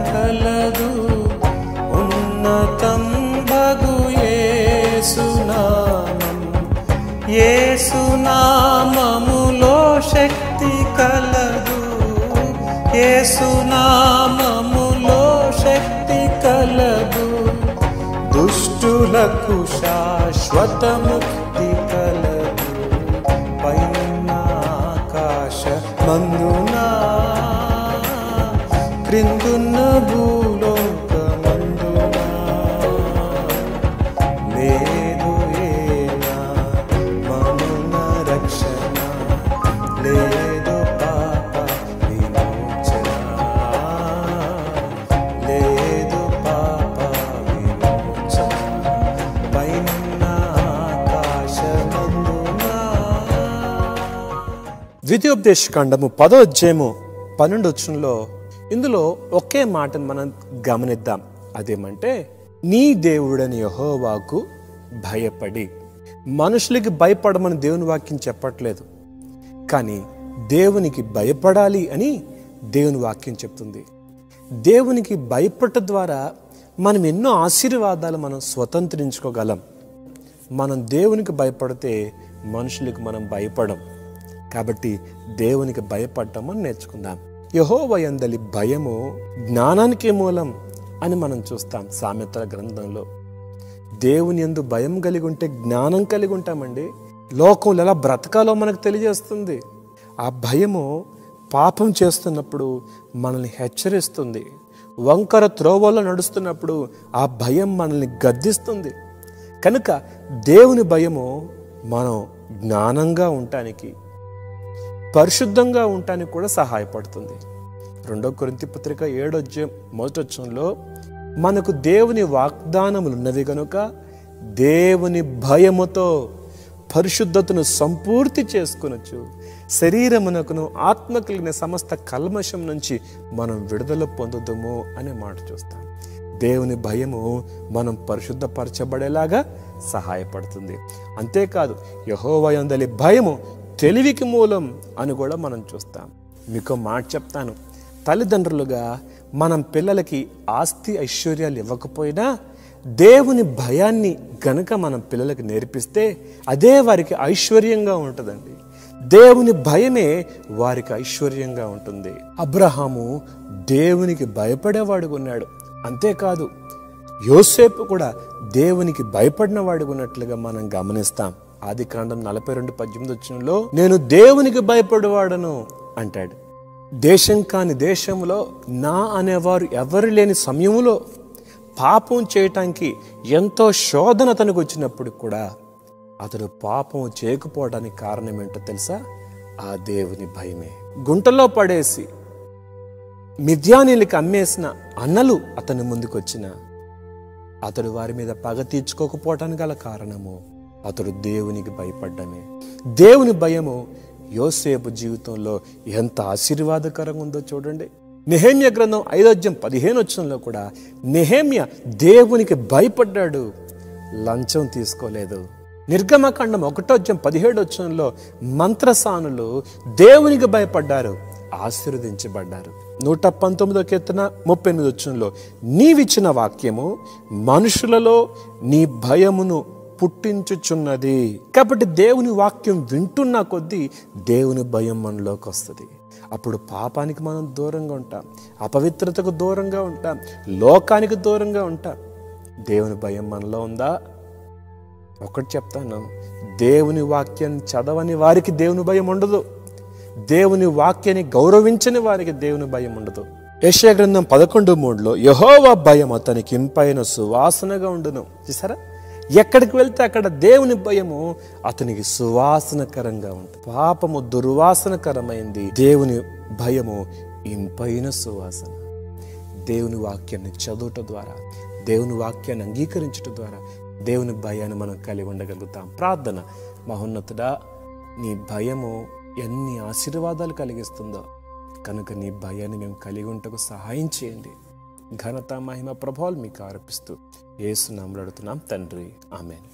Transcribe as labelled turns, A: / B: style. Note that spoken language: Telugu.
A: కలదు ఉన్నతం భగు యేసునామం. యేసునామములో శక్తి కలదు, యేసునామములో శక్తి కలదు. దుష్టులకు శాశ్వత ముక్తి కలదు. పైన ఆకాశమందున క్రిందున్న భూలోకమందున లేదు ఏనా మనున రక్షణ, లేదు పాప విమోచన, లేదు పాప విమోచన. పైన ఆకాశమందున. ద్వితీయోపదేశ కాండము 10వ అధ్యాయము 12వ వచనంలో ఇందులో ఒకే మాటను మనం గమనిద్దాం. అదేమంటే, నీ దేవుడని యెహోవాకు భయపడి. మనుషులకి భయపడమని దేవుని వాక్యం చెప్పట్లేదు, కానీ దేవునికి భయపడాలి అని దేవుని వాక్యం చెప్తుంది. దేవునికి భయపడటం ద్వారా మనం ఎన్నో ఆశీర్వాదాలు మనం స్వతంత్రించుకోగలం. మనం దేవునికి భయపడితే మనుషులకు మనం భయపడం. కాబట్టి దేవునికి భయపడటం అని నేర్చుకుందాం. యెహోవా యందలి భయము జ్ఞానానికి మూలం అని మనం చూస్తాం సామెతల గ్రంథంలో. దేవుని యందు భయం కలిగి ఉంటే జ్ఞానం కలిగి ఉంటామండి. లోకంలో ఎలా బ్రతకాలో మనకు తెలియజేస్తుంది. ఆ భయము పాపం చేస్తున్నప్పుడు మనల్ని హెచ్చరిస్తుంది. వంకర త్రోవల్లో నడుస్తున్నప్పుడు ఆ భయం మనల్ని గద్దిస్తుంది. కనుక దేవుని భయము మనం జ్ఞానంగా ఉండటానికి, పరిశుద్ధంగా ఉండటానికి కూడా సహాయపడుతుంది. 2 కొరింథీ పత్రిక 7వ అధ్యాయం 1వ వచనంలో మనకు దేవుని వాగ్దానములు ఉన్నవి కనుక దేవుని భయముతో పరిశుద్ధతను సంపూర్తి చేసుకొనొచ్చు. శరీరమునకును ఆత్మ కలిగిన సమస్త కల్మషం నుంచి మనం విడుదల పొందుదము అనే మాట చూస్తాం. దేవుని భయము మనం పరిశుద్ధపరచబడేలాగా సహాయపడుతుంది. అంతేకాదు, యెహోవా యందలి భయము తెలివికి మూలం అని కూడా మనం చూస్తాం. మీకు మాట చెప్తాను, తల్లిదండ్రులుగా మనం పిల్లలకి ఆస్తి ఐశ్వర్యాలు ఇవ్వకపోయినా దేవుని భయాన్ని గనక మనం పిల్లలకి నేర్పిస్తే అదే వారికి ఐశ్వర్యంగా ఉంటుందండి. దేవుని భయమే వారికి ఐశ్వర్యంగా ఉంటుంది. అబ్రహాము దేవునికి భయపడేవాడుగా ఉన్నాడు. అంతేకాదు, యోసేపు కూడా దేవునికి భయపడిన వాడుగా ఉన్నట్లుగా మనం గమనిస్తాం. ఆదికాండం 42:18 నేను దేవునికి భయపడేవాడను అంటాడు. దేశం కాని దేశంలో నా అనేవారు ఎవరు లేని సమయంలో పాపం చేయటానికి ఎంతో శోధన తనకు వచ్చినప్పుడు కూడా అతడు పాపం చేయకపోవడానికి కారణం ఏంటో తెలుసా? ఆ దేవుని భయమే. గుంటలో పడేసి మిద్యానీయులకు అమ్మేసిన అన్నలు అతని ముందుకొచ్చిన అతడు వారి మీద పగ తీర్చుకోకపోవటానికి గల కారణము అతడు దేవునికి భయపడ్డమే. దేవుని భయము యోసేపు జీవితంలో ఎంత ఆశీర్వాదకరంగా ఉందో చూడండి. నెహెమ్యా గ్రంథం 5వ అధ్యాయం 15వ వచనంలో కూడా నెహెమ్యా దేవునికి భయపడ్డాడు, లంచం తీసుకోలేదు. నిర్గమకాండం 1వ అధ్యాయం 17వ వచనంలో మంత్రసానులు దేవునికి భయపడ్డారు, ఆశీర్వదించబడ్డారు. 119వ కీర్తన 38వ వచనంలో నీవిచ్చిన వాక్యము మనుషులలో నీ భయమును పుట్టించుచున్నది. కాబట్టి దేవుని వాక్యం వింటున్న కొద్దీ దేవుని భయం మనలోకి వస్తుంది. అప్పుడు పాపానికి మనం దూరంగా ఉంటాం, అపవిత్రతకు దూరంగా ఉంటాం, లోకానికి దూరంగా ఉంటాం. దేవుని భయం మనలో ఉందా? ఒకటి చెప్తాను, దేవుని వాక్యాన్ని చదవని వారికి దేవుని భయం ఉండదు. దేవుని వాక్యాన్ని గౌరవించని వారికి దేవుని భయం ఉండదు. యెషయా గ్రంథం 11:3 యెహోవా భయం అతనికి ఇంపైన సువాసనగా ఉండును. చూసారా, ఎక్కడికి వెళ్తే అక్కడ దేవుని భయము అతనికి సువాసనకరంగా ఉంటుంది. పాపము దుర్వాసనకరమైంది, దేవుని భయము ఇంపైన సువాసన. దేవుని వాక్యాన్ని చదువుట ద్వారా, దేవుని వాక్యాన్ని అంగీకరించడం ద్వారా దేవుని భయాన్ని మనం కలిగి ఉండగలుగుతాం. ప్రార్థన. మహోన్నతుడా, నీ భయము ఎన్ని ఆశీర్వాదాలు కలిగిస్తుందో కనుక నీ భయాన్ని మేము కలిగి ఉంటకు సహాయం చేయండి. ఘనత మహిమ ప్రభావాలు మీకు ఆరోపిస్తూ యేసు నామములో అడుగుతున్నాం తండ్రి, ఆమేన్.